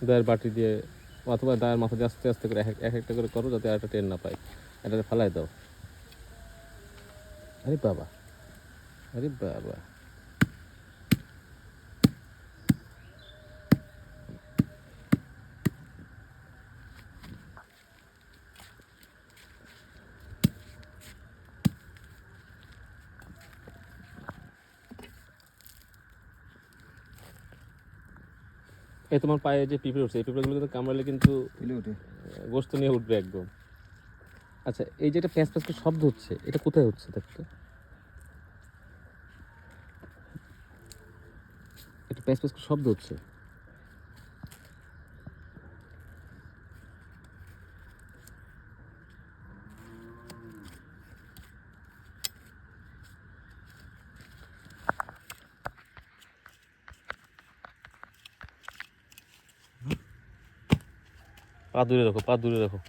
দায়ের বাটি দিয়ে অথবা দায়ের মাথা দিয়ে আস্তে আস্তে করে এক একটা করে করো, যাতে আর একটা টেন না পায়। এটাতে ফেলাই দাও। আরে বাবা, আরে বাবা, এই তোমার পায়ে যে পিঁপড়ে উঠছে, এই পিঁপড়েগুলো কিন্তু কামড়ালে কিন্তু গোস্ত নিয়ে উঠবে একদম। আচ্ছা, এই যে একটা প্যাঁচ প্যাঁচ করে শব্দ হচ্ছে, এটা কোথায় হচ্ছে দেখতো? একটা প্যাঁচ প্যাঁচ করে শব্দ হচ্ছে। পা দূরে রাখো, পা দূরে রাখো।